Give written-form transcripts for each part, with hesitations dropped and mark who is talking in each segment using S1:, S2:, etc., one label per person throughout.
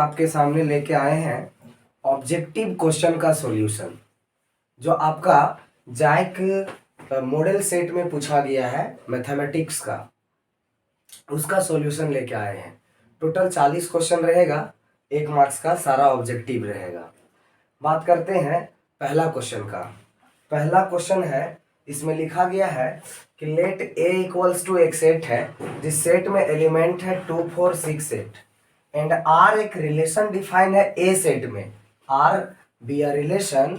S1: आपके सामने लेके आए हैं ऑब्जेक्टिव क्वेश्चन का सॉल्यूशन, जो आपका जैक मॉडल सेट में पूछा गया है मैथमेटिक्स का, उसका सॉल्यूशन लेके आए हैं। टोटल 40 क्वेश्चन रहेगा, 1 मार्क्स का सारा ऑब्जेक्टिव रहेगा। बात करते हैं पहला क्वेश्चन का। पहला क्वेश्चन है, इसमें लिखा गया है कि लेट ए इक्वल्स टू एक सेट है जिस सेट में एलिमेंट है 2 4 6 8 एंड आर एक रिलेशन डिफाइन है ए सेट में। R be a relation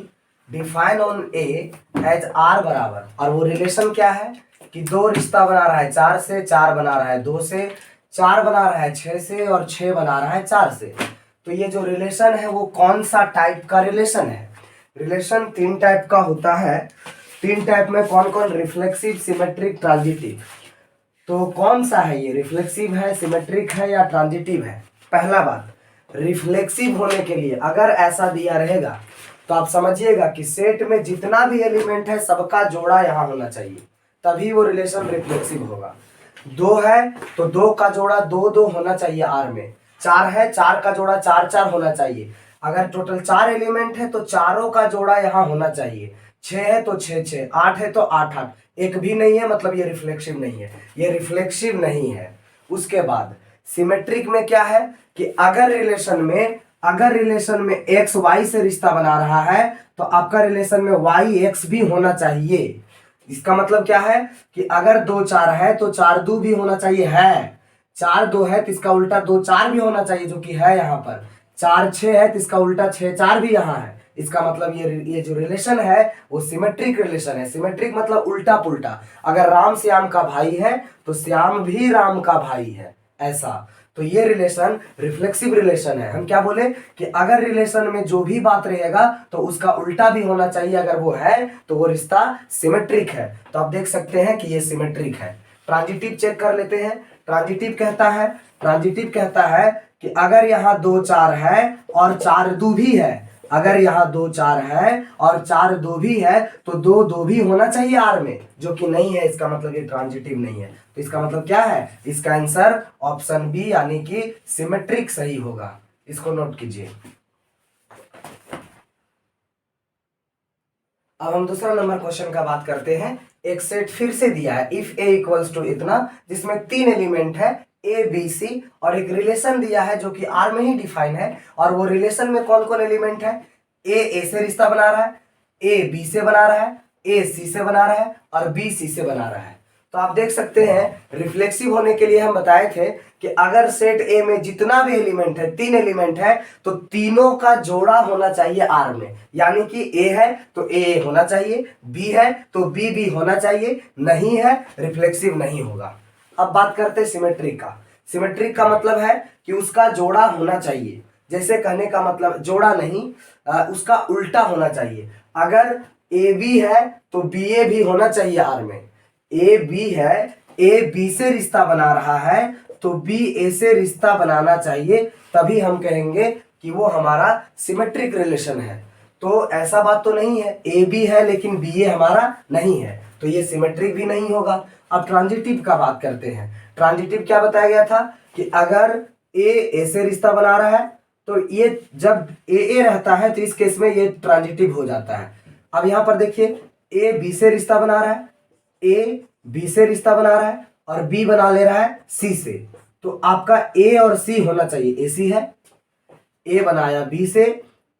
S1: define on A as R बराबर, और वो रिलेशन क्या है कि दो रिश्ता बना रहा है, 4 से 4 बना रहा है, 2 से 4 बना रहा है, 6 से और 6 बना रहा है 4 से। तो ये जो रिलेशन है वो कौन सा टाइप का रिलेशन है? रिलेशन 3 टाइप का होता है। 3 टाइप में कौन कौन? Reflexive, symmetric, transitive. तो कौन सा है ये? रिफ्लेक्सिव है, सिमेट्रिक है या ट्रांजिटिव है? पहला बात, रिफ्लेक्सिव होने के लिए अगर ऐसा दिया रहेगा तो आप समझिएगा कि सेट में जितना भी एलिमेंट है सबका जोड़ा यहाँ होना चाहिए, तभी वो रिलेशन रिफ्लेक्सिव होगा। 2 है तो 2 का जोड़ा 2 2 होना चाहिए आर में। 4 है, 4 का जोड़ा 4 4 होना चाहिए। अगर टोटल 4 एलिमेंट है तो चारों का जोड़ा यहाँ होना चाहिए। 6 है तो 6 6, 8 है तो 8 8। एक भी नहीं है मतलब ये रिफ्लेक्सिव नहीं है, ये रिफ्लेक्सिव नहीं है। उसके बाद सिमेट्रिक में क्या है कि अगर रिलेशन में एक्स वाई से रिश्ता बना रहा है तो आपका रिलेशन में वाई एक्स भी होना चाहिए। इसका मतलब क्या है कि अगर 2 4 है तो 4 2 भी होना चाहिए, है। 4 2 है तो इसका उल्टा 2 4 भी होना चाहिए, जो कि है यहाँ पर। 4 6 है तो इसका उल्टा 6 4 भी यहाँ है। इसका मतलब ये जो रिलेशन है वो सिमेट्रिक रिलेशन है। सिमेट्रिक मतलब उल्टा पुल्टा। अगर राम श्याम का भाई है तो श्याम भी राम का भाई है, ऐसा। तो ये रिलेशन रिफ्लेक्सिव रिलेशन है। हम क्या बोले कि अगर रिलेशन में जो भी बात रहेगा तो उसका उल्टा भी होना चाहिए, अगर वो है तो वो रिश्ता सिमेट्रिक है। तो आप देख सकते हैं कि ये सिमेट्रिक है। ट्रांजिटिव चेक कर लेते हैं। ट्रांजिटिव कहता है कि अगर यहाँ 2 4 है और 4 2 भी है, अगर यहाँ 2 4 है और 4 2 भी है तो 2 2 भी होना चाहिए आर में, जो कि नहीं है। इसका मतलब ये ट्रांजिटिव नहीं है। तो इसका मतलब क्या है? इसका आंसर ऑप्शन बी यानी कि सिमेट्रिक सही होगा। इसको नोट कीजिए। अब हम दूसरा नंबर क्वेश्चन का बात करते हैं। एक सेट फिर से दिया है, इफ ए इक्वल्स टू इतना, जिसमें 3 एलिमेंट है ए बी सी, और एक रिलेशन दिया है जो कि आर में ही डिफाइन है। और वो रिलेशन में कौन कौन एलिमेंट है? ए से रिश्ता बना रहा है, ए बी से बना रहा है, ए सी से बना रहा है और बी सी से बना रहा है। तो आप देख सकते हैं रिफ्लेक्सिव होने के लिए हम बताए थे कि अगर सेट ए में जितना भी एलिमेंट है, 3 एलिमेंट है, तो तीनों का जोड़ा होना चाहिए आर में। यानी कि ए है तो ए होना चाहिए, बी है तो बी भी होना चाहिए, नहीं है रिफ्लेक्सिव नहीं होगा। अब बात करते हैं सिमेट्रिक का। सिमेट्रिक का मतलब है कि उसका जोड़ा होना चाहिए। जैसे कहने का मतलब जोड़ा नहीं, उसका उल्टा होना चाहिए। अगर ए बी है तो बी ए भी होना चाहिए आर में। ए बी है, ए बी से रिश्ता बना रहा है तो बी ए से रिश्ता बनाना चाहिए, तभी हम कहेंगे कि वो हमारा सिमेट्रिक रिलेशन है। तो ऐसा बात तो नहीं है, ए बी है लेकिन बी ए हमारा नहीं है, तो ये सिमेट्रिक भी नहीं होगा। अब ट्रांजिटिव का बात करते हैं। ट्रांजिटिव क्या बताया गया था कि अगर ए से रिश्ता बना रहा है तो ये जब ए रहता है तो इस केस में ये ट्रांजिटिव हो जाता है। अब यहां पर देखिए, ए बी से रिश्ता बना रहा है, ए बी से रिश्ता बना रहा है और बी बना ले रहा है सी से। तो आपका ए और सी होना चाहिए, ए सी है, ए बनाया बी से,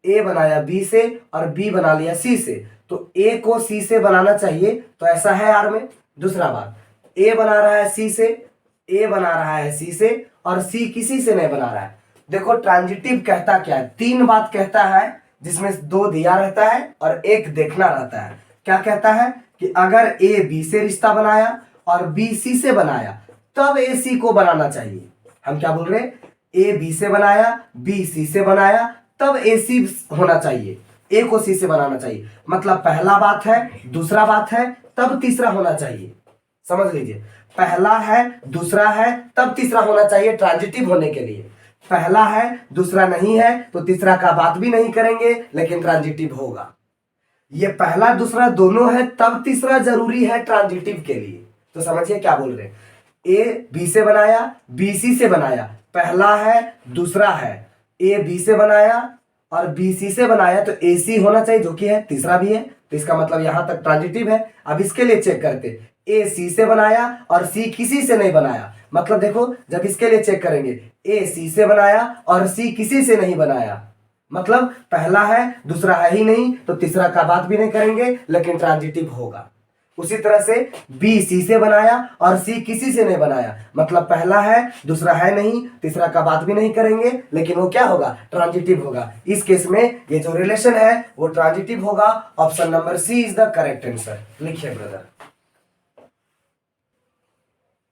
S1: ए बनाया बी से और बी बना लिया सी से, तो ए को सी से बनाना चाहिए, तो ऐसा है आर में। दूसरा बात, ए बना रहा है सी से, ए बना रहा है सी से और सी किसी से नहीं बना रहा है। देखो ट्रांजिटिव कहता क्या है? 3 बात कहता है, जिसमें 2 दिया रहता है और 1 देखना रहता है। क्या कहता है कि अगर ए बी से रिश्ता बनाया और बी सी से बनाया तब ए सी को बनाना चाहिए। हम क्या बोल रहे हैं? ए बी से बनाया, बी सी से बनाया, तब ए सी होना चाहिए, ए को सी से बनाना चाहिए। मतलब पहला बात है, दूसरा बात है, तब तीसरा होना चाहिए। समझ लीजिए, पहला है, दूसरा है, तब तीसरा होना चाहिए ट्रांजिटिव होने के लिए। पहला है, दूसरा नहीं है तो तीसरा का बात भी नहीं करेंगे, लेकिन ट्रांजिटिव होगा। ये पहला दूसरा दोनों है तब तीसरा जरूरी है ट्रांजिटिव के लिए। तो समझिए क्या बोल रहे हैं। ए बी से बनाया, बी सी से बनाया, पहला है, दूसरा है, ए बी से बनाया और बी सी से बनाया, तो ए सी होना चाहिए, जो कि है, तीसरा भी है, तो इसका मतलब यहां तक ट्रांजिटिव है। अब इसके लिए चेक करते, ए सी से बनाया और सी किसी से नहीं बनाया, मतलब देखो जब इसके लिए चेक करेंगे, ए सी से बनाया और सी किसी से नहीं बनाया, मतलब पहला है दूसरा है ही नहीं, तो तीसरा का बात भी नहीं करेंगे, लेकिन ट्रांजिटिव होगा। उसी तरह से बी सी से बनाया और सी किसी से नहीं बनाया, मतलब पहला है दूसरा है नहीं, तीसरा का बात भी नहीं करेंगे, लेकिन वो क्या होगा, ट्रांजिटिव होगा। इस केस में ये जो रिलेशन है वो ट्रांजिटिव होगा। Option number C is the correct answer. लिखिए ब्रदर।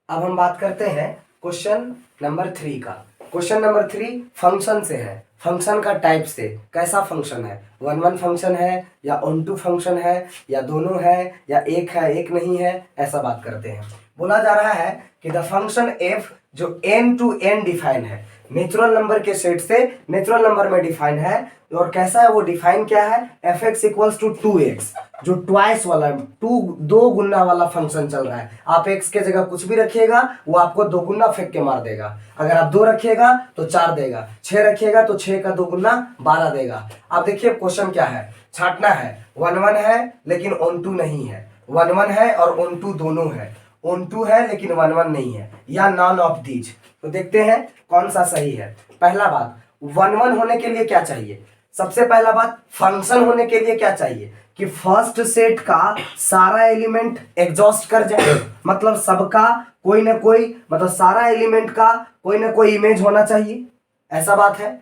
S1: अब हम बात करते हैं क्वेश्चन नंबर 3 का। क्वेश्चन नंबर 3 फंक्शन से है, फंक्शन का टाइप से, कैसा फंक्शन है, 1 1 फंक्शन है या ऑन टू फंक्शन है या दोनों है या एक है एक नहीं है, ऐसा बात करते हैं। बोला जा रहा है कि द फंक्शन एफ जो n टू n डिफाइन है, नेचुरल नंबर के सेट से नेचुरल नंबर में डिफाइन है, और कैसा है वो डिफाइन क्या है, F x equals to 2x, जो ट्वाइस वाला दो गुना वाला फंक्शन चल रहा है। आप x के जगह कुछ भी रखिएगा वो आपको 2 गुना फेंक के मार देगा, अगर आप 2 रखिएगा तो 4 देगा, 6 रखिएगा तो 6 का 2 गुना 12 देगा। अब देखिए क्वेश्चन क्या है, छांटना है, 1 1 है लेकिन ऑन टू नहीं है, 1 1 है और ऑन टू दोनों है, ऑन टू है लेकिन 1 1 नहीं है, या नॉन ऑफ दीज। तो देखते हैं कौन सा सही है। पहला बात, 1 1 होने के लिए क्या चाहिए, सबसे पहला बात फंक्शन होने के लिए क्या चाहिए कि फर्स्ट सेट का सारा एलिमेंट एग्जॉस्ट कर जाए, मतलब सबका कोई ना कोई, मतलब सारा एलिमेंट का कोई ना कोई इमेज होना चाहिए, ऐसा बात है।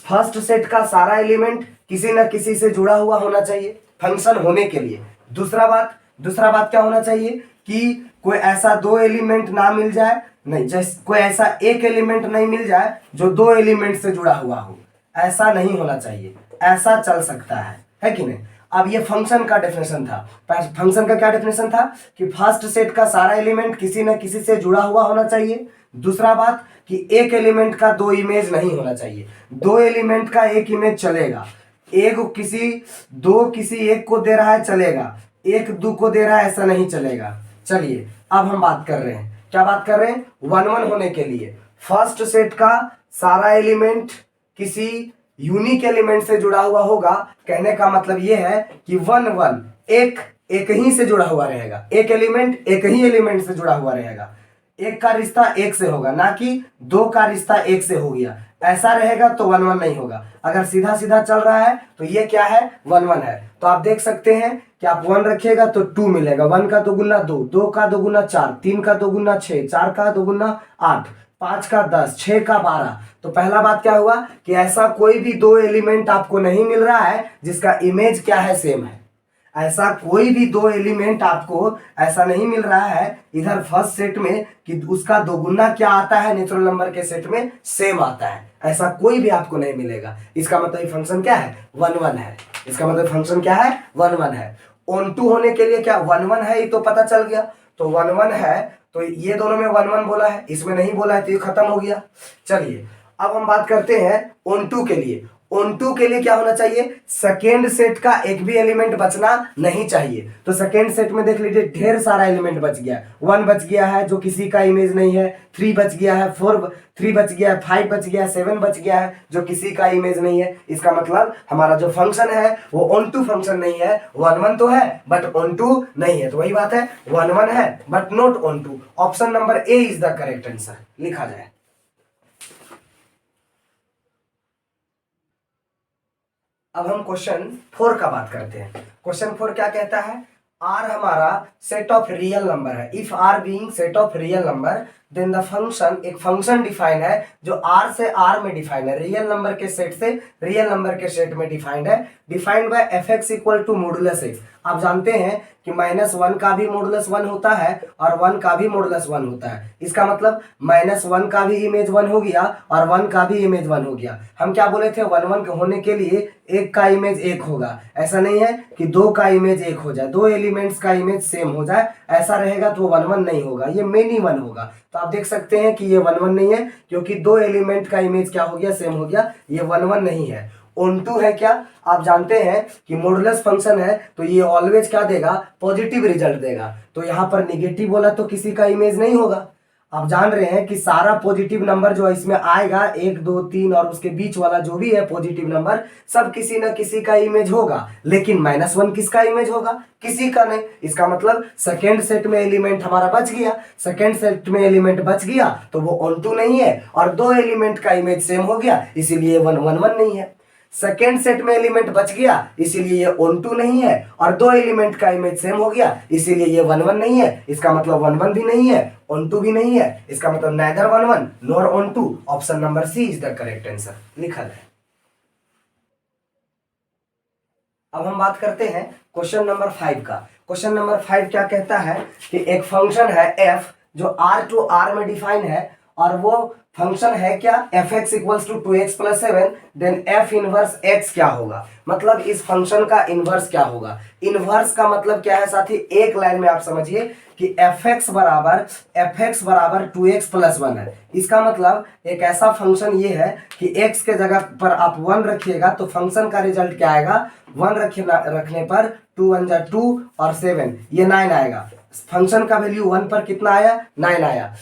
S1: फर्स्ट सेट का सारा एलिमेंट किसी ना किसी से जुड़ा हुआ होना चाहिए फंक्शन होने के लिए। दूसरा बात क्या होना चाहिए कि कोई ऐसा 2 एलिमेंट ना मिल जाए, नहीं, जैसे कोई ऐसा एक एलिमेंट नहीं मिल जाए जो 2 एलिमेंट से जुड़ा हुआ हो, ऐसा नहीं होना चाहिए, ऐसा चल सकता है कि नहीं। अब ये फंक्शन का डेफिनेशन था, फंक्शन का क्या डेफिनेशन था कि फर्स्ट सेट का सारा एलिमेंट किसी न किसी से जुड़ा हुआ होना चाहिए। दूसरा बात कि एक एलिमेंट का 2 इमेज नहीं होना चाहिए, 2 एलिमेंट का एक इमेज चलेगा, एक किसी एक को दे रहा है चलेगा, एक 2 को दे रहा है ऐसा नहीं चलेगा। चलिए अब हम बात कर रहे हैं, क्या बात कर रहे हैं, 1 1 होने के लिए फर्स्ट सेट का सारा एलिमेंट किसी यूनिक एलिमेंट से जुड़ा हुआ होगा, कहने का मतलब यह है कि 1 1 एक ही से जुड़ा हुआ रहेगा, एक एलिमेंट एक ही एलिमेंट से जुड़ा हुआ रहेगा, एक का रिश्ता एक से होगा, ना कि 2 का रिश्ता एक से हो गया, ऐसा रहेगा तो 1 1 नहीं होगा। अगर सीधा सीधा चल रहा है तो ये क्या है, 1 1 है। तो आप देख सकते हैं कि आप 1 रखिएगा तो 2 मिलेगा, 1 का 2 गुना 2, 2 का 2 गुना 4, 3 का 2 गुना 6, 4 का 2 गुना 8, 5 का 10, 6 का 12। तो पहला बात क्या हुआ कि ऐसा कोई भी 2 एलिमेंट आपको नहीं मिल रहा है जिसका इमेज क्या है, सेम है। ऐसा कोई भी 2 एलिमेंट आपको ऐसा नहीं मिल रहा है इधर फर्स्ट सेट में कि उसका 2 गुना क्या आता है नेचुरल नंबर के सेट में सेम आता है, ऐसा कोई भी आपको नहीं मिलेगा। इसका मतलब फंक्शन क्या है, 1 1 है। इसका मतलब फंक्शन क्या है, 1 1 है। ऑन टू होने के लिए क्या 1 1 है, ये तो पता चल गया, तो 1 1 है, तो ये दोनों में 1 1 बोला है, इसमें नहीं बोला है, तो ये खत्म हो गया। चलिए अब हम बात करते हैं ऑन टू के लिए। ऑन टू के लिए क्या होना चाहिए, सेकेंड सेट का एक भी एलिमेंट बचना नहीं चाहिए। तो सेकेंड सेट में देख लीजिए ढेर सारा एलिमेंट बच गया है, 1 बच गया है जो किसी का इमेज नहीं है, 3 बच गया है, 3 बच गया है, 5 बच गया है, 7 बच गया है जो किसी का इमेज नहीं है। इसका मतलब हमारा जो फंक्शन है वो ऑन टू फंक्शन नहीं है, 1 1 तो है बट ऑन टू नहीं है। तो वही बात है, 1 1 है but not onto. Option number A is the correct answer, लिखा जाए। अब हम क्वेश्चन 4 का बात करते हैं। क्वेश्चन 4 क्या कहता है, आर हमारा सेट ऑफ रियल नंबर है। If R being set of real number then the function, एक फंक्शन डिफाइन है जो आर से आर में डिफाइन है, रियल नंबर के सेट से रियल नंबर के सेट में डिफाइंड है, defined by f x equal to modulus x. आप जानते हैं कि -1 का भी मॉडुलस 1 होता है और 1 का भी मॉडुलस 1 होता है। इसका मतलब -1 का भी इमेज 1 हो गया और 1 का भी इमेज 1 हो गया। हम क्या बोले थे, 1 1 होने के लिए एक का इमेज एक होगा, ऐसा नहीं है कि 2 का इमेज एक हो जाए, 2 एलिमेंट्स का इमेज सेम हो जाए, ऐसा रहेगा तो 1 1 नहीं होगा, ये मेनी 1 होगा। तो आप देख सकते हैं कि ये 1 1 नहीं है क्योंकि 2 एलिमेंट का इमेज क्या हो गया, सेम हो गया, ये 1 1 नहीं है। ऑन टू है क्या, आप जानते हैं कि मॉडुलस फंक्शन है तो ये ऑलवेज क्या देगा, पॉजिटिव रिजल्ट देगा। तो यहाँ पर निगेटिव बोला तो किसी का इमेज नहीं होगा। आप जान रहे हैं कि सारा पॉजिटिव नंबर जो इसमें आएगा 1 2 3 और उसके बीच वाला जो भी है पॉजिटिव नंबर सब किसी न किसी का इमेज होगा, लेकिन -1 किसका इमेज होगा? किसी का नहीं। इसका मतलब सेकेंड सेट में एलिमेंट हमारा बच गया। सेकेंड सेट में एलिमेंट बच गया तो वो ऑन टू नहीं है और दो एलिमेंट का इमेज सेम हो गया, इसीलिए 1 1 1 नहीं है। सेकेंड सेट में एलिमेंट बच गया इसीलिए ये ऑन टू नहीं है और दो एलिमेंट का इमेज सेम हो गया इसीलिए ये 1 1 नहीं है। इसका मतलब 1 1 भी नहीं है, ऑन टू भी नहीं है। इसका मतलब neither 1 1 nor onto. Option number C is the correct answer लिखा है। अब हम बात करते हैं क्वेश्चन नंबर 5 का। क्वेश्चन नंबर 5 क्या कहता है कि एक फंक्शन है f जो r टू r में डिफाइन है और वो फंक्शन है क्या fx equals to 2x plus 7, then f inverse x क्या होगा? मतलब इस फंक्शन का इनवर्स क्या होगा? इनवर्स का मतलब क्या है साथी? एक लाइन में आप समझिए कि fx बराबर 2x प्लस 1 है। इसका मतलब एक ऐसा फंक्शन ये है कि x के जगह पर आप 1 रखिएगा तो फंक्शन का रिजल्ट क्या आएगा? 1 रखने पर 2 1 जा 2 और 7 ये 9 आएगा। फंक्शन का वैल्यू 1 पर कितना आया? 9 आया।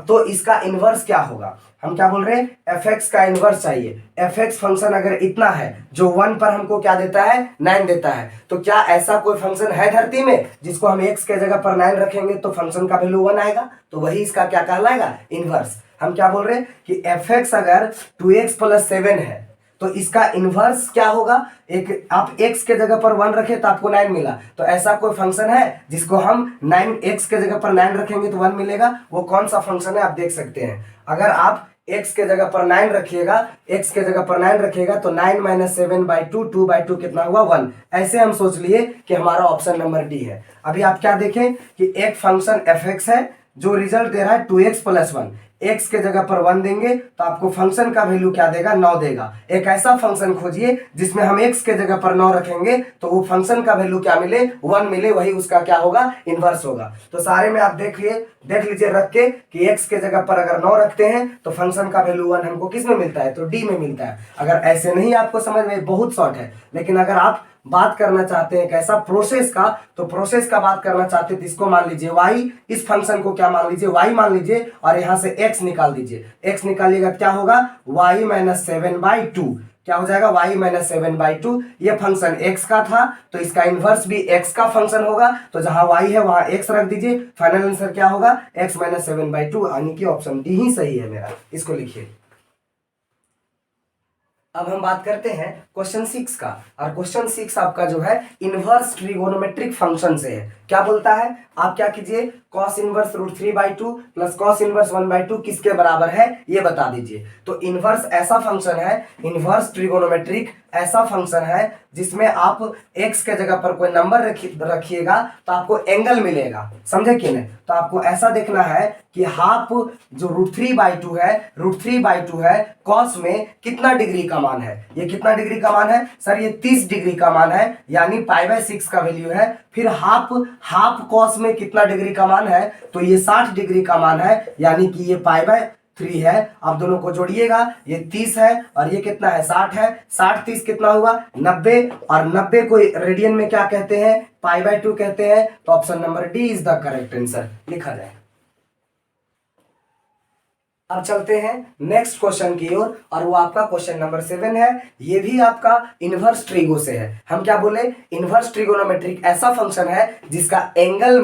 S1: तो इसका इनवर्स क्या होगा? हम क्या बोल रहे हैं? fx का इनवर्स चाहिए। fx फंक्शन अगर इतना है जो 1 पर हमको क्या देता है? 9 देता है। तो क्या ऐसा कोई फंक्शन है धरती में जिसको हम x के जगह पर 9 रखेंगे तो फंक्शन का वैल्यू 1 आएगा? तो वही इसका क्या कहलाएगा? इनवर्स। हम क्या बोल रहे हैं कि fx अगर 2x प्लस 7 है तो इसका इनवर्स क्या होगा? एक आप x के जगह पर 1 रखे तो आपको 9 मिला। तो ऐसा कोई फंक्शन है जिसको हम 9 x के जगह पर 9 रखेंगे तो 1 मिलेगा? वो कौन सा फंक्शन है आप देख सकते हैं। अगर आप x के जगह पर 9 रखिएगा, x के जगह पर 9 रखिएगा तो 9 - 7/2 2/2 कितना हुआ? 1। ऐसे हम सोच लिए कि हमारा ऑप्शन नंबर डी है। अभी आप क्या देखें कि एक फंक्शन fx है जो रिजल्ट दे रहा है 2x प्लस 1। x के जगह पर 1 देंगे तो आपको फंक्शन का वैल्यू क्या देगा? 9 देगा। एक ऐसा फंक्शन खोजिए जिसमें हम x के जगह पर 9 रखेंगे तो वो फंक्शन का वैल्यू क्या मिले? 1 मिले। वही उसका क्या होगा? इनवर्स होगा। तो सारे में आप देख लीजिए रख के कि x के जगह पर अगर 9 रखते हैं तो फंक्शन का वैल्यू 1 हमको किस में मिलता है? तो डी में मिलता है। अगर ऐसे नहीं आपको समझ में, बहुत शॉर्ट है, लेकिन अगर आप बात करना चाहते हैं कैसा प्रोसेस का, तो प्रोसेस का बात करना चाहते हैं तो इसको मान लीजिए y, इस फंक्शन को क्या मान लीजिए? y मान लीजिए और यहां से x निकाल दीजिए। x निकालिएगा क्या होगा? y - 7/2 क्या हो जाएगा? y - 7/2। ये फंक्शन x का था तो इसका इनवर्स भी x का फंक्शन होगा। तो जहां y है वहां x रख दीजिए। फाइनल आंसर क्या होगा? x - 7/2, यानी कि ऑप्शन डी ही सही है मेरा। इसको लिखिए। अब हम बात करते हैं क्वेश्चन 6 का। और क्वेश्चन 6 आपका जो है इनवर्स ट्रिगोनोमेट्रिक फंक्शन से है। क्या बोलता है? आप क्या कीजिए, cos inverse √3/2 plus cos inverse 1/2 किसके बराबर है ये बता दीजिए। तो इनवर्स ऐसा फंक्शन है, इनवर्स ट्रिगोनोमेट्रिक ऐसा फंक्शन है जिसमें आप x के जगह पर कोई नंबर रखिएगा तो आपको एंगल मिलेगा। समझे कि नहीं? तो आपको ऐसा देखना है कि हाफ जो √3/2 है, √3/2 है, cos में कितना डिग्री का मान है? ये कितना डिग्री का मान है सर? ये 30 डिग्री का मान है, यानी π/6 का वैल्यू है। फिर हाफ cos में कितना डिग्री का मान है? तो ये 60 डिग्री का मान है, यानी कि ये π/3 है। आप दोनों को जोड़िएगा, ये 30 है और ये कितना है? 60 है। 60 30 कितना हुआ? 90। और 90 को रेडियन में क्या कहते हैं? π/2 कहते हैं। तो option number D is the correct answer लिखा जाए। अब चलते हैं नेक्स्ट क्वेश्चन की ओर और वो आपका क्वेश्चन नंबर 7 है। ये भी आपका इनवर्स ट्रिगो से है। हम क्या बोले? इनवर्स ट्रिगोनोमेट्रिक ऐसा फंक्शन है जिसका एंगल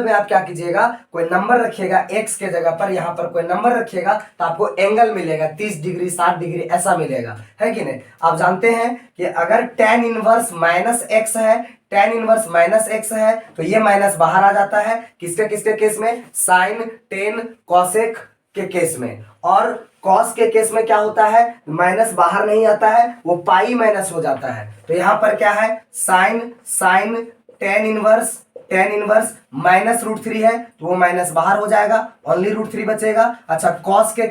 S1: में आप क्या कीजिएगा, कोई नंबर रखिएगा x के जगह पर, यहां पर कोई नंबर रखिएगा तो आपको एंगल मिलेगा 30 डिग्री 60 डिग्री ऐसा मिलेगा, है कि नहीं? आप जानते हैं कि अगर tan इनवर्स -x है, tan इनवर्स -x है तो ये माइनस बाहर आ जाता है। किसके किसके केस में? साइन, टेन, कॉसेक के केस में। और कॉस के केस में क्या होता है? माइनस बाहर नहीं आता है, वो पाई माइनस हो जाता है। तो यहां पर क्या है? साइन टेन इनवर्स -√3 है तो वो माइनस बाहर हो जाएगा, ओनली √3 बचेगा। अच्छा, कॉस के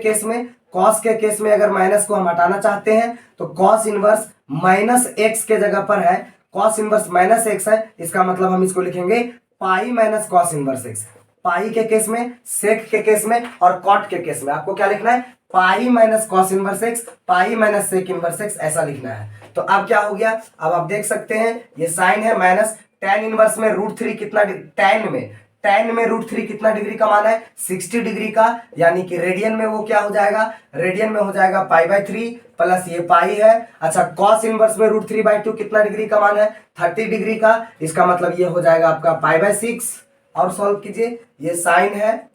S1: केस में अगर माइनस को हम हटाना चाहते हैं तो कॉस इनवर्स -x के जगह पर है, कॉस इनवर्स -x है। इसका मतलब हम इसको लिखेंगे पाई माइनस कॉस इनवर्स x। पाई के केस में, सेक के केस में और कॉट के केस में आपको क्या लिखना है? Pi minus cos inverse x, pi minus sec inverse x ऐसा लिखना है। तो अब क्या हो गया? अब आप देख सकते हैं ये साइन है माइनस tan इनवर्स में √3 कितना? tan tan में √3 कितना डिग्री का मान है 60 डिग्री का, यानी कि रेडियन में वो क्या हो जाएगा, रेडियन में हो जाएगा π/3 प्लस ये पाई है। अच्छा cos इनवर्स में √3/2 कितना डिग्री का मान है 30 डिग्री का, इसका मतलब ये हो जाएगा आपका π/6। और सॉल्व कीजिए, ये साइन है,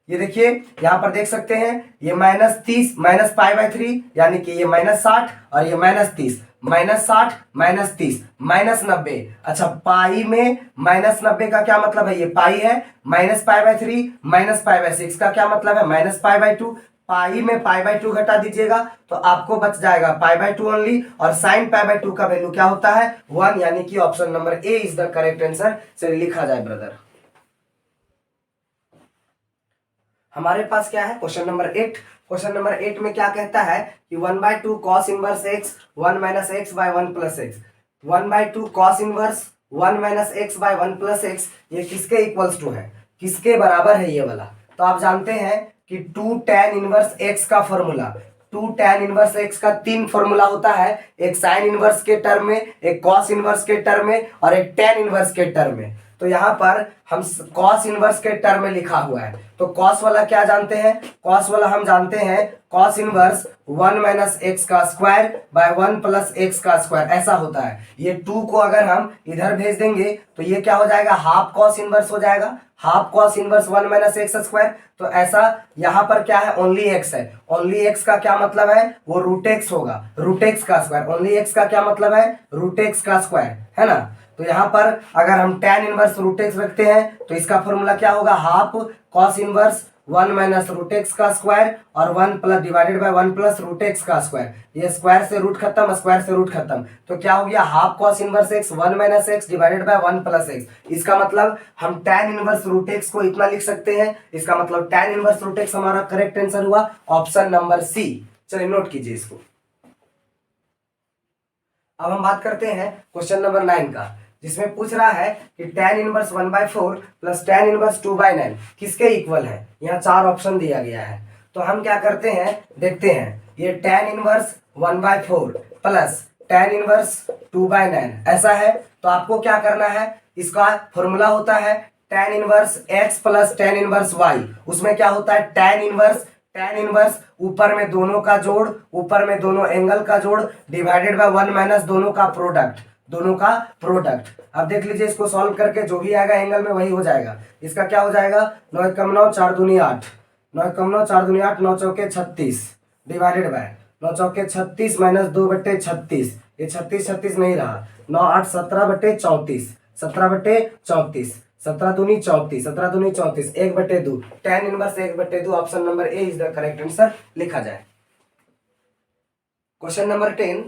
S1: ये देखिए यहां पर देख सकते हैं ये -30 π/3 यानी कि ये -60 और ये -30, -60 -30 -90। अच्छा पाई में -90 का क्या मतलब है, ये पाई है, -π/3 -π/6 का क्या मतलब है -π/2। पाई में π/2 घटा दीजिएगा तो आपको बच जाएगा π/2 ओनली, और साइन π/2 का वैल्यू क्या होता है 1, यानी कि option number A is the correct answer. चलिए लिखा जाए ब्रदर। हमारे पास क्या है क्वेश्चन नंबर 8। क्वेश्चन नंबर 8 में क्या कहता है कि 1/2 cos inverse x 1 - x/1 + x, 1/2 cos inverse 1 - x/1 + x ये किसके इक्वल्स टू है, किसके बराबर है ये वाला। तो आप जानते हैं कि 2 tan इनवर्स x का फॉर्मूला, 2 tan इनवर्स x का 3 फॉर्मूला होता है, एक साइन इनवर्स के टर्म में, एक cos इनवर्स के टर्म में और एक tan इनवर्स के टर्म में। तो यहाँ पर हम cos इनवर्स के टर्म में लिखा हुआ है, तो cos वाला क्या जानते हैं, cos वाला हम जानते हैं cos इनवर्स 1 - x²/1 + x², ऐसा होता है। ये 2 को अगर हम इधर भेज देंगे तो ये क्या हो जाएगा, हाफ cos इनवर्स हो जाएगा, हाफ cos इनवर्स 1 - x²। तो ऐसा यहाँ पर क्या है, ओनली x है, ओनली x का क्या मतलब है वो √x होगा, √x²। ओनली x का क्या मतलब है √x², है ना। तो यहाँ पर अगर हम tan इनवर्स √x रखते हैं तो इसका फॉर्मूला क्या होगा, हाफ cos इनवर्स 1 - √x² और 1 + डिवाइडेड बाय 1 + √x²। ये स्क्वायर से रूट खत्म, स्क्वायर से रूट खत्म, तो क्या हो गया half cos inverse x 1 - x divided by 1 + x। इसका मतलब हम tan इनवर्स √x को इतना लिख सकते हैं, इसका मतलब tan इनवर्स √x हमारा करेक्ट आंसर हुआ ऑप्शन नंबर सी। चलिए नोट कीजिए इसको। अब हम बात करते हैं क्वेश्चन नंबर 9 का, जिसमें पूछ रहा है कि tan inverse 1/4 plus tan inverse 2/9 किसके इक्वल है। यहाँ 4 ऑप्शन दिया गया है, तो हम क्या करते हैं देखते हैं। ये tan inverse 1/4 plus tan inverse 2/9 ऐसा है, तो आपको क्या करना है, इसका फॉर्मूला होता है tan inverse x plus tan inverse y। उसमें क्या होता है tan इनवर्स ऊपर में दोनों का जोड़, ऊपर में दोनों एंगल का जोड़ डिवाइडेड बाय 1 माइनस दोनों का प्रोडक्ट। अब देख लीजिए इसको सॉल्व करके जो भी आएगा एंगल में वही हो जाएगा। इसका क्या हो जाएगा 9 × 9 = 4 दूनी 8, 9 × 9 = 4 दूनी 8, 9 चौके 36 डिवाइडेड बाय 9 चौके 36 - 2/36, ये 36 नहीं रहा, 9 8 17/34, 17/34, 17 दूनी 34, 17 दूनी 34, 1/2, tan inverse 1/2 option number A is the correct answer. लिखा जाए क्वेश्चन नंबर 10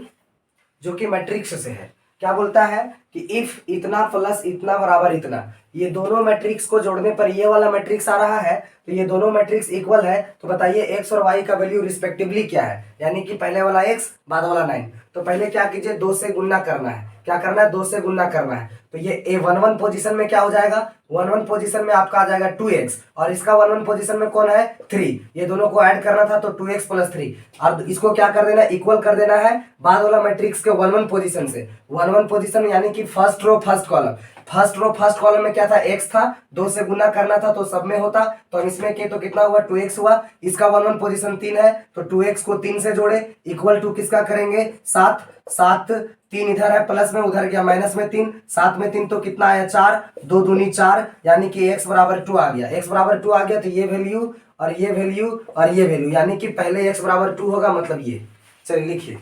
S1: जो कि मैट्रिक्स से है। क्या बोलता है कि इफ इतना प्लस इतना बराबर इतना, ये दोनों मैट्रिक्स को जोड़ने पर ये वाला मैट्रिक्स आ रहा है, तो ये दोनों मैट्रिक्स इक्वल है, तो बताइए एक्स और वाई का वैल्यू रिस्पेक्टिवली क्या है, यानी कि पहले वाला एक्स बाद वाला 9। तो पहले क्या कीजिए 2 से गुणा करना है, क्या करना है 2 से गुणा करना है, तो ये ए 1 पोजीशन में क्या हो जाएगा 1 पोजीशन में आपका आ जाएगा 2x, और इसका 1 पोजीशन में कौन है 3, ये दोनों को ऐड करना था तो 2x + 3, और इसको क्या कर देना इक्वल कर देना है बाद वाला मैट्रिक्स के 1 पोजीशन से। 1 पोजीशन यानी कि फर्स्ट रो फर्स्ट कॉलम में क्या था x था, 2 से गुना करना था तो सब में होता, तो हम इसमें के तो कितना हुआ 2x हुआ, इसका 1 पोजीशन 3 है तो 2x को 3 से जोड़े इक्वल टू किसका करेंगे 7, 7 3 इधर है प्लस में, उधर गया माइनस में 3, 7 में 3 तो कितना आया 4, 2 दूनी 4, यानी कि x = 2 आ गया, x = 2 आ गया तो ये वैल्यू और ये वैल्यू और ये वैल्यू, यानी कि पहले x = 2 होगा, मतलब ये। चलिए लिखिए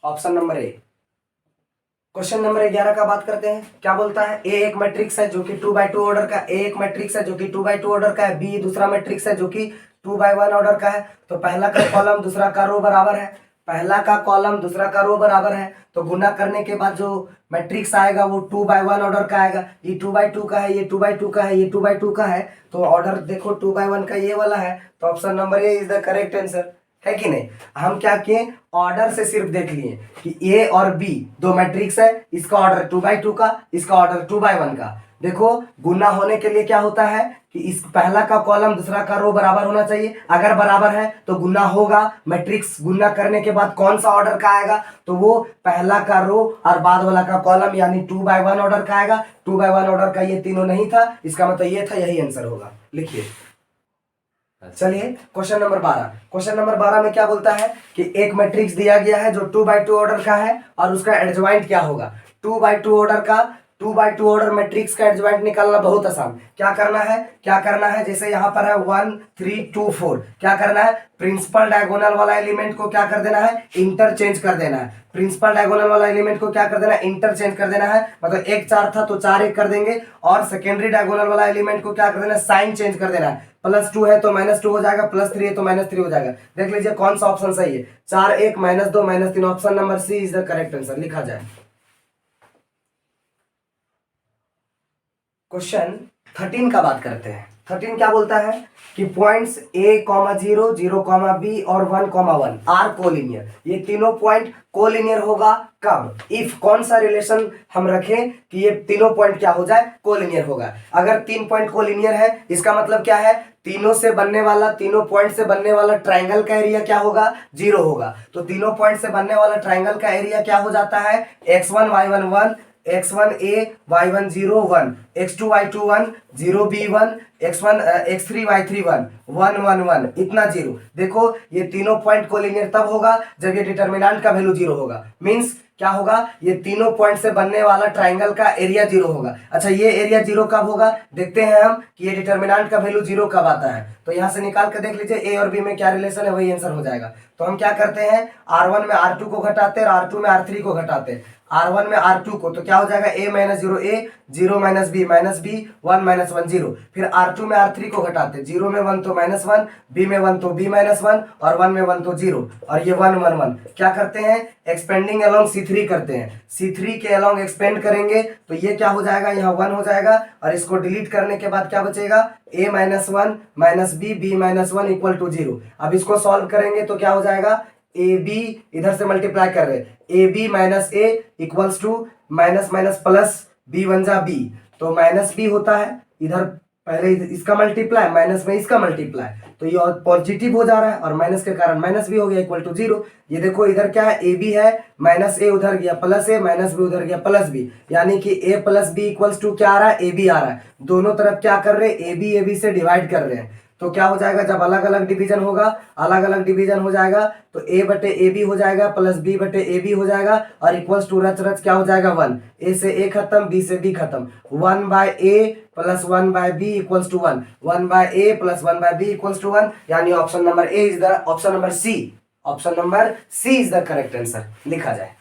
S1: ऑप्शन नंबर ए। क्वेश्चन नंबर 11 का बात करते हैं। क्या बोलता है ए एक मैट्रिक्स है जो कि 2/2 ऑर्डर का, ए एक मैट्रिक्स है जो कि 2/2 ऑर्डर का है, बी दूसरा मैट्रिक्स है जो कि 2/1 ऑर्डर का है। तो पहला का कॉलम दूसरा का रो बराबर है, पहला का कॉलम दूसरा का रो बराबर है, तो गुना करने के बाद जो मैट्रिक्स आएगा वो 2/1 ऑर्डर का आएगा। ये 2/2 का है, ये 2/2 का है, ये 2/2 का है, तो ऑर्डर देखो 2/1 का ये वाला है, तो option number A is the correct answer, है कि नहीं। हम क्या किए ऑर्डर से सिर्फ देख लिए कि ए और बी दो मैट्रिक्स है, इसका ऑर्डर 2/2 का, इसका ऑर्डर 2/1 का। देखो गुना होने के लिए क्या होता है कि इस पहला का कॉलम दूसरा का रो बराबर होना चाहिए, अगर बराबर है तो गुना होगा। मैट्रिक्स गुना करने के बाद कौन सा ऑर्डर का आएगा, तो वो पहला का रो और बाद वाला का कॉलम यानी 2/1 ऑर्डर का आएगा। 2/1 ऑर्डर का ये तीनों नहीं था, इसका मतलब ये था, यही आंसर होगा। लिखिए। चलिए क्वेश्चन नंबर 12। क्वेश्चन नंबर 12 में क्या बोलता है कि एक मैट्रिक्स दिया गया है जो 2/2 ऑर्डर का है और उसका एडजॉइंट क्या होगा। 2/2 ऑर्डर का 2/2 ऑर्डर मैट्रिक्स का एडजॉइंट निकालना बहुत आसान। क्या करना है, जैसे यहाँ पर है 1 3 2 4, क्या करना है, प्रिंसिपल डायगोनल वाला एलिमेंट को क्या कर देना है, इंटरचेंज कर देना है। प्रिंसिपल डायगोनल वाला एलिमेंट को क्या कर देना है, इंटरचेंज कर देना है। मतलब 1 4 था तो 4 1 कर देंगे, और सेकेंडरी डायगोनल वाला एलिमेंट को क्या कर देना है, साइन चेंज कर देना है। +2 है तो -2 हो जाएगा, +3 है तो -3 हो जाएगा। देख लीजिए कौन सा ऑप्शन सही है। 4 1 -2 -3, option number C is the correct answer. लिखा जाए। क्वेश्चन 13 का बात करते हैं। 13 क्या बोलता है कि पॉइंट्स a,0 0,b और 1,1 आर कोलिनियर। ये तीनों पॉइंट कोलिनियर होगा कब, इफ कौन सा रिलेशन हम रखें कि ये तीनों पॉइंट क्या हो जाए, कोलिनियर होगा। अगर 3 पॉइंट कोलिनियर है इसका मतलब क्या है, तीनों पॉइंट से बनने वाला ट्राइंगल का एरिया क्या होगा, 0 होगा। तो तीनों पॉइंट से बनने वाला ट्राइंगल का एरिया क्या हो जाता है, x1 y1 1, x1a y1 0 1, x2 y2 1 0 b1, x3 y3 1 1 1 1, इतना 0। देखो ये तीनों पॉइंट कोलिनियर तब होगा जब ये डिटर्मिनेंट का वैल्यू 0 होगा। मींस क्या होगा, ये तीनों पॉइंट से बनने वाला ट्राइंगल का एरिया 0 होगा। अच्छा ये एरिया 0 कब होगा, देखते हैं हम कि ये डिटर्मिनेंट का वैल्यू 0 कब आता है। तो यहां से निकाल के देख लीजिए ए और बी में क्या रिलेशन है, वही आंसर हो जाएगा। तो हम क्या करते हैं, R1 में R2 को घटाते हैं और R2 में R3 को घटाते हैं। R1 में R2 को, तो क्या हो जाएगा a - 0 a, 0 - b -b, 1 - 1 0। फिर R2 में R3 को घटाते हैं, 0 में 1 तो -1, b में 1 तो b -1 और 1 में 1 तो 0, और ये 1 1 1। क्या करते हैं, एक्सपेंडिंग अलोंग C3 करते हैं। C3 के अलोंग एक्सपेंड करेंगे तो ये क्या हो जाएगा, यहाँ 1 हो जाएगा, और इसको डिलीट करने के बाद क्या बचेगा, a - 1 -b b -1 = 0। अब इसको सॉल्व करेंगे तो क्या हो जाएगा, ए बी इधर से मल्टीप्लाई कर रहे, a b - a equals to plus b 1 जा बी, तो -b होता है। इधर पहले इसका मल्टीप्लाई माइनस में इसका मल्टीप्लाई, तो ये पॉजिटिव हो जा रहा है और माइनस के कारण माइनस भी हो गया = 0। ये देखो इधर क्या है, ए बी है, -a उधर गया +a, -b उधर गया +b, यानी कि a + b = क्या आ रहा है, ए बी आ रहा है। दोनों तरफ क्या कर रहे हैं, ए बी से डिवाइड कर रहे हैं। तो क्या हो जाएगा, जब अलग अलग डिवीजन होगा, अलग अलग डिवीजन हो जाएगा तो a/ab हो जाएगा प्लस b/ab हो जाएगा, और इक्वल्स टू रच रच क्या हो जाएगा 1, a से a खत्म, b से b खत्म, 1/a + 1/b = 1, 1/a + 1/b = 1, यानी option number A is the option number C is the correct answer. लिखा जाए।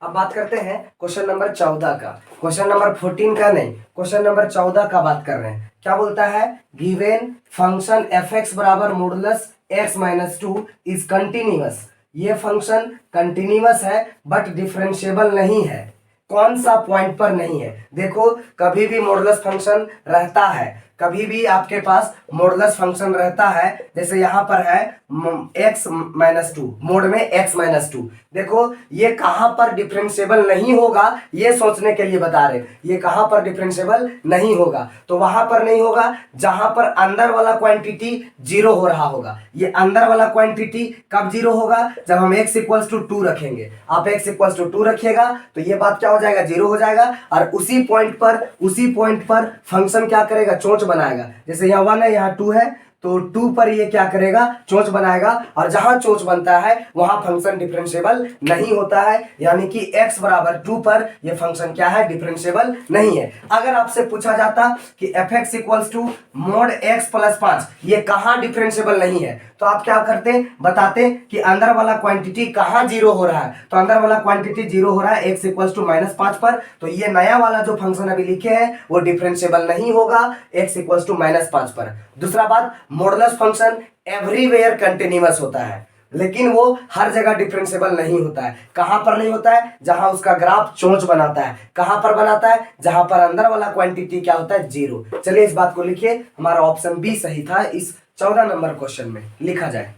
S1: अब बात करते हैं क्वेश्चन नंबर 14 का। क्वेश्चन नंबर 14 का नहीं, क्वेश्चन नंबर 14 का बात कर रहे हैं। क्या बोलता है, given function f(x) = modulus x - 2 is continuous. ये फंक्शन कंटिन्यूअस है बट डिफरेंशिएबल नहीं है। कौन सा पॉइंट पर नहीं है, देखो कभी भी मॉडुलस फंक्शन रहता है, कभी भी आपके पास मॉडुलस फंक्शन रहता है। जैसे यहाँ पर है x - 2, मोड में x - 2। देखो ये कहां पर डिफरेंशिएबल नहीं होगा, ये सोचने के लिए बता रहे, ये कहां पर डिफरेंशिएबल नहीं होगा, तो वहां पर नहीं होगा जहां पर अंदर वाला क्वांटिटी 0 हो रहा होगा। ये अंदर वाला क्वांटिटी कब 0 होगा, जब हम x = 2 रखेंगे। आप x = 2 रखिएगा तो ये बात क्या हो जाएगा, 0 हो जाएगा, और उसी पॉइंट पर फंक्शन क्या करेगा, चोंच बनाएगा। जैसे यहाँ 1 है, यहाँ 2 है, तो 2 पर ये क्या करेगा, चोंच बनाएगा, और जहां चोंच बनता है वहां फंक्शन डिफरेंशिएबल नहीं होता है, यानी कि x = 2 पर ये फंक्शन क्या है, डिफरेंशिएबल नहीं है। अगर आपसे पूछा जाता कि f(x) = mod x + 5, ये कहां डिफरेंशिएबल नहीं है, तो आप क्या करते, बताते कि अंदर वाला क्वांटिटी कहां 0 हो रहा है। तो अंदर वाला क्वांटिटी 0 हो रहा है x = -5 पर, तो ये नया वाला जो फंक्शन अभी लिखे हैं वो डिफरेंशिएबल नहीं होगा x = -5 पर। दूसरा बात, मॉडुलस फंक्शन एवरीवेयर कंटिन्यूअस होता है, लेकिन वो हर जगह डिफरेंशिएबल नहीं होता है। कहां पर नहीं होता है, जहां उसका ग्राफ चोंच बनाता है। कहां पर बनाता है, जहां पर अंदर वाला क्वांटिटी क्या होता है, 0। चलिए इस बात को लिखिए, हमारा ऑप्शन बी सही था इस 14 नंबर क्वेश्चन में। लिखा जाए।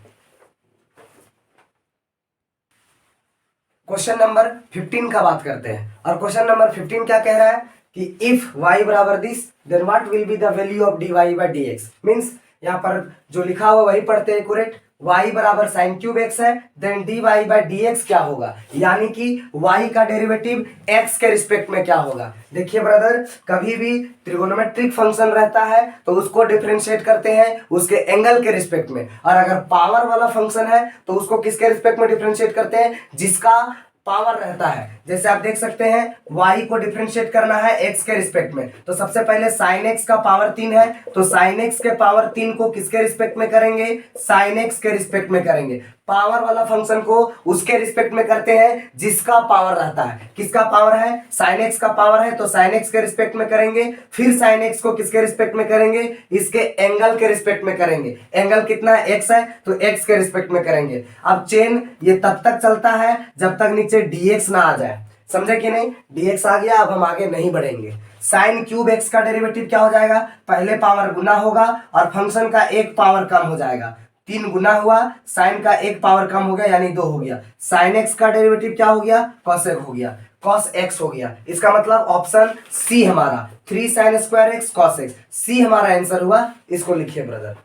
S1: क्वेश्चन नंबर 15 का बात करते हैं, और क्वेश्चन नंबर 15 क्या कह रहा है कि इफ y बराबर this then what will be the value of dy by dx। Means यहाँ पर जो लिखा हुआ वही पढ़ते हैं करेक्ट। y बराबर साइन क्यूब x है, देन dy बाई dx क्या होगा, यानी कि y का डेरिवेटिव x के रिस्पेक्ट में क्या होगा। देखिए ब्रदर, कभी भी ट्रिगोनोमेट्रिक फंक्शन रहता है तो उसको डिफरेंशिएट करते हैं उसके एंगल के रिस्पेक्ट में, और अगर पावर वाला फंक्शन है तो उसको किसके रिस्पेक्ट में डिफरेंशिएट करते हैं, जिसका पावर रहता है। जैसे आप देख सकते हैं y को डिफरेंशिएट करना है x के रिस्पेक्ट में, तो सबसे पहले sin x का पावर 3 है, तो sin x के पावर 3 को किसके रिस्पेक्ट में करेंगे, sin x के रिस्पेक्ट में करेंगे। पावर वाला फंक्शन को उसके रिस्पेक्ट में करते हैं जिसका पावर रहता है। किसका पावर है, sin x का पावर है, तो sin x के रिस्पेक्ट में करेंगे, फिर sin x को किसके रिस्पेक्ट में करेंगे, इसके एंगल के रिस्पेक्ट में करेंगे। एंगल कितना है, x है, तो x के रिस्पेक्ट में करेंगे। अब चेन ये तब तक चलता है जब तक नीचे dx ना आ जाए, समझे कि नहीं। dx आ गया, अब हम आगे नहीं बढ़ेंगे। साइन क्यूब x का डेरिवेटिव क्या हो जाएगा, पहले पावर गुना होगा और फंक्शन का एक पावर कम हो जाएगा। 3 गुना हुआ, साइन का एक पावर कम हो गया यानी 2 हो गया। साइन x का डेरिवेटिव क्या हो गया, cos x हो गया, cos x हो गया। इसका मतलब ऑप्शन सी हमारा 3 sin square x cos x, सी हमारा आंसर हुआ। इसको लिखिए ब्रदर।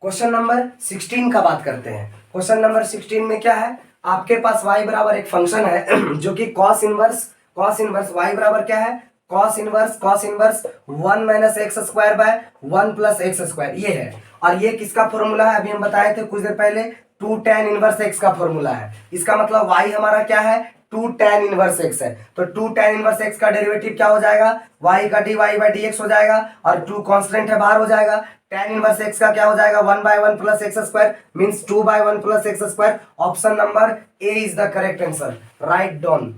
S1: क्वेश्चन नंबर 16 का बात करते हैं। क्वेश्चन नंबर 16 में क्या है, आपके पास y बराबर एक फंक्शन है जो कि cos इनवर्स y बराबर क्या है, cos inverse 1 minus x square by 1 plus x square ये है। और ये किसका फॉर्मूला है, अभी हम बताए थे कुछ देर पहले, 2 tan इनवर्स x का फॉर्मूला है। इसका मतलब y हमारा क्या है, 2 tan इनवर्स x है, तो 2 tan इनवर्स x का डेरिवेटिव क्या हो जाएगा, y का dy बाई dx हो जाएगा, और 2 कांस्टेंट है बाहर हो जाएगा। tan इनवर्स x का क्या हो जाएगा, 1 by 1 plus x square means 2 by 1 plus x square. Option number A is the correct answer, right down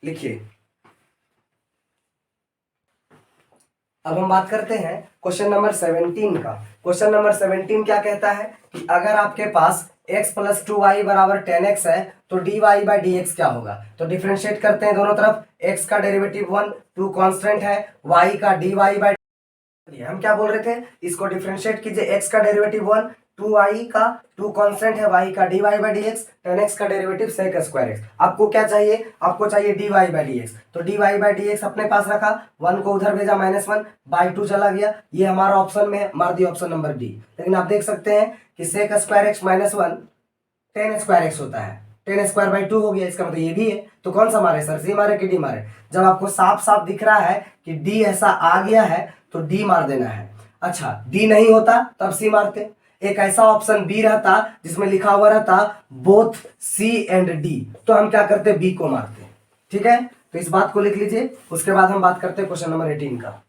S1: लिखिए। अब हम बात करते हैं क्वेश्चन नंबर 17 का। क्वेश्चन नंबर 17 क्या कहता है कि अगर आपके पास x प्लस 2y बराबर 10x है तो dy बाई dx क्या होगा। तो डिफरेंशिएट करते हैं दोनों तरफ, x का डेरिवेटिव 1, 2 कांस्टेंट है, y का dy बाई, हम क्या बोल रहे थे, इसको डिफरेंशिएट कीजिए, x का डेरिवेटिव 1, 2y का 2 कांस्टेंट है, y का dy बाई dx, 10x का डेरिवेटिव sec स्क्वायर x। आपको क्या चाहिए, आपको चाहिए dy बाई dx, तो dy बाई dx अपने पास रखा, 1 को उधर भेजा, -1 बाई 2 चला गया, ये हमारा ऑप्शन में है, मार दिया ऑप्शन नंबर डी। लेकिन आप देख सकते हैं कि sec square x -1 10 square x होता है, 10 स्क्वायर बाई 2 हो गया, इसका मतलब ये भी है। तो कौन सा मारे सर, सी मारे कि डी मारे। जब आपको साफ साफ दिख रहा है कि डी ऐसा आ गया है तो डी मार देना है। अच्छा, डी नहीं होता तब सी मारते। एक ऐसा ऑप्शन बी रहता जिसमें लिखा हुआ रहता बोथ सी एंड डी, तो हम क्या करते, बी को मारते। ठीक है, तो इस बात को लिख लीजिए। उसके बाद हम बात करते हैं क्वेश्चन नंबर 18 का।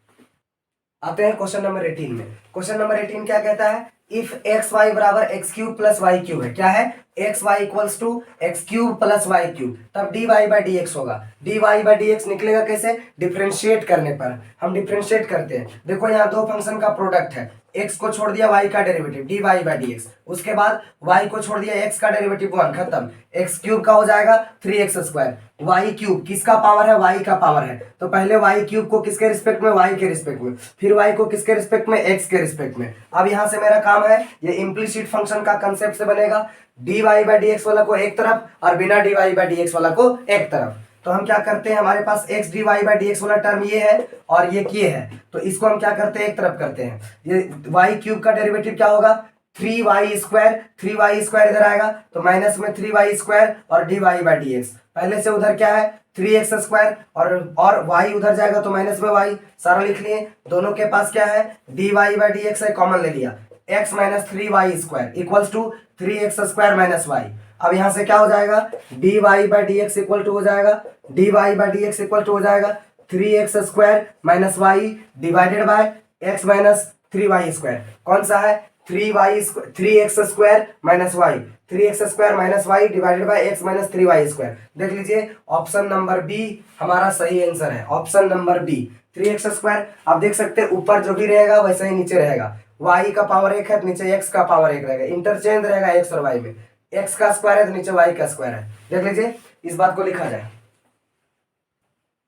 S1: आते हैं क्वेश्चन नंबर 18 में। क्वेश्चन नंबर 18 क्या कहता है, इफ एक्स वाई बराबर x cube plus y cube है, क्या है, x y equals to x cube plus y cube, तब d y by d x होगा। D y by d x निकलेगा कैसे, डिफरेंशिएट करने पर। हम डिफरेंशिएट करते हैं, देखो यहाँ दो फंक्शन का प्रोडक्ट है, x को छोड़ दिया y का derivative d y by d x, उसके बाद y को छोड़ दिया x का डेरिवेटिव 1, खत्म। एक्स क्यूब का हो जाएगा 3x स्क्वायर, वाई क्यूब किसका पावर है, y का पावर है, तो पहले y क्यूब को किसके रिस्पेक्ट में, y के रिस्पेक्ट में, फिर y को किसके रिस्पेक्ट में, x के रिस्पेक्ट में। अब यहां से मेरा काम है, ये इम्प्लीसिट फंक्शन का कंसेप्ट से बनेगा, d y by d x वाला को एक तरफ और बिना d y by d x वाला को एक तरफ। तो हम क्या करते हैं, हमारे पास x d y by d x वाला टर्म ये है और ये है, तो इसको हम क्या करते हैं, एक तरफ करते हैं। ये y क्यूब का डेरिवेटिव क्या होगा, 3y स्क्वायर, 3y स्क्वायर इधर आएगा तो माइनस में 3y स्क्वायर और d y by d x, पहले से उधर क्या है 3x स्क्वायर और y उधर जाएगा तो माइनस में y, सारा लिख लिए। दोनों के पास क्या है, d y by d x है, कॉमन ले लिया, x minus 3y square equals to 3x square minus y। अब यहां से क्या हो जाएगा, d y by d x equal to हो जाएगा, d y by d x equal to हो जाएगा 3x square minus y divided by x minus 3y square. कौन सा है, 3x square minus y, 3x square minus y divided by x minus 3y square. देख लीजिए option number B हमारा सही answer है, option number B 3x square. आप देख सकते हैं ऊपर जो भी रहेगा वैसे ही नीचे रहेगा, y का पावर 1 है तो नीचे x का पावर 1 रहेगा, इंटरचेंज रहेगा x और y में, x का स्क्वायर है तो नीचे y का स्क्वायर है। देख लीजिए, इस बात को लिखा जाए।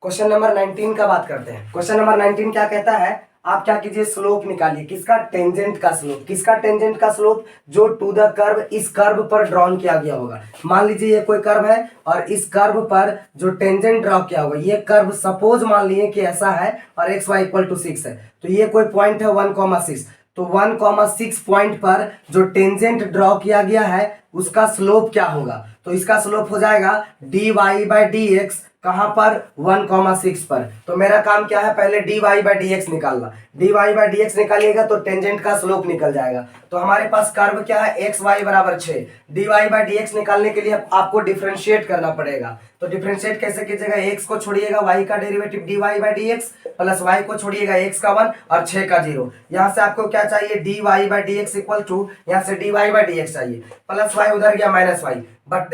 S1: क्वेश्चन नंबर 19 का बात करते हैं। क्वेश्चन नंबर 19 क्या कहता है, आप क्या कीजिए, स्लोप निकालिए। किसका? टेंजेंट का स्लोप। किसका? टेंजेंट का स्लोप जो टू द कर्व, इस कर्व पर ड्रॉन किया गया होगा। मान लीजिए ये कोई कर्व है और इस कर्व पर जो टेंजेंट ड्रॉ किया होगा, ये कर्व सपोज मान लिए कि ऐसा है और एक्स वाई इक्वल टू 6 है, तो ये कोई पॉइंट है 1,6, तो 1,6 पॉइंट पर जो टेंजेंट ड्रॉ किया गया है उसका स्लोप क्या होगा? तो इसका स्लोप हो जाएगा dy बाई डी एक्स। कहां पर? 1,6 पर। तो मेरा काम क्या है, पहले dy बाई डी एक्स निकालना। dy बाई डी एक्स निकालिएगा तो टेंजेंट का स्लोप निकल जाएगा। तो हमारे पास कर्व क्या है, एक्स वाई बराबर 6। dy बाई डी एक्स निकालने के लिए आपको डिफ्रेंशिएट करना पड़ेगा। तो डिफ्रेंशिएट कैसे कीजिएगा, एक्स को छोड़िएगा, वाई का derivative dy by d x plus y को छोड़िएगा, एक्स का 1 और 6 का 0। यहाँ से आपको क्या चाहिए, dy by d x equal to, यहाँ से dy बाई डी एक्स चाहिए, प्लस वाई उधर गया माइनस वाई, बट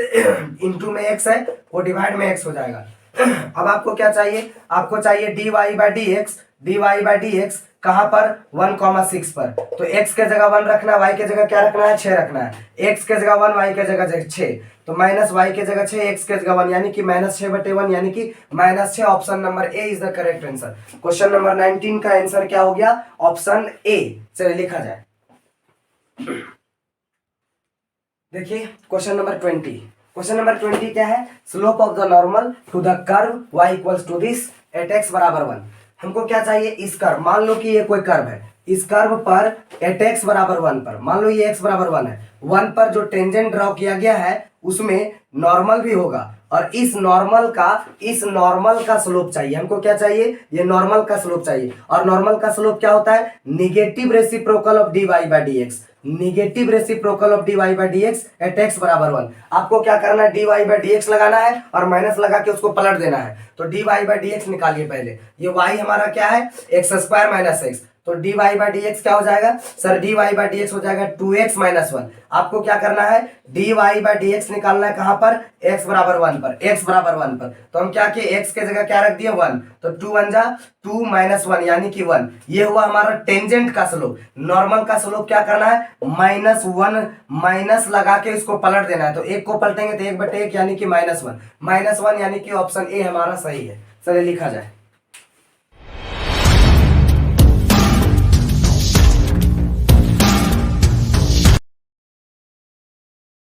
S1: इंटू में एक्स है वो डिवाइड में एक्स हो जाएगा। अब आपको क्या चाहिए, आपको चाहिए dy by d x. dy by d x कहां पर? 1,6 पर। तो x के जगह 1 रखना है, y के जगह क्या रखना है, 6 रखना है। x के जगह 1, y के जगह 6, तो माइनस y के जगह 6, x के जगह 1, यानी कि -6/1, यानी कि -6। Option number A is the correct answer. Question number 19 का आंसर क्या हो गया, ऑप्शन ए। चलिए लिखा जाए। देखिए क्वेश्चन नंबर 20। क्वेश्चन नंबर 20 क्या है, slope of the normal to the curve y equals to this at x बराबर 1। हमको क्या चाहिए, इस कर्व, मान लो कि ये कोई कर्व है, इस कर्व पर एट x बराबर 1 पर, मान लो ये x बराबर 1 है, 1 पर जो टेंजेंट ड्रॉ किया गया है उसमें नॉर्मल भी होगा और इस नॉर्मल का स्लोप चाहिए। हमको क्या चाहिए, ये नॉर्मल का स्लोप चाहिए। और नॉर्मल का स्लोप क्या होता है, negative reciprocal of dy by d x. Negative reciprocal of dy by d x at x बराबर 1। आपको क्या करना है, dy बाई डी एक्स लगाना है और माइनस लगा के उसको पलट देना है। तो dy बाई डी एक्स निकालिए पहले। ये y हमारा क्या है, एक्स स्क्वायर माइनस एक्स, तो dy बाई डी एक्स क्या हो जाएगा sir, dy by d x हो जाएगा 2x माइनस 1। आपको क्या करना है, dy बाई डी एक्स निकालना है कहां पर, x बराबर 1 पर। x बराबर 1 पर तो हम क्या किए, x के जगह क्या रख दिए 1, तो 2 1 जा 2 माइनस 1 यानी कि 1। ये हुआ हमारा टेंजेंट का स्लोप। नॉर्मल का स्लोप क्या करना है, -1 माइनस लगा के इसको पलट देना है। तो 1 को पलटेंगे तो 1/1 यानी कि -1 यानी कि ऑप्शन ए हमारा सही है। चलिए लिखा जाए।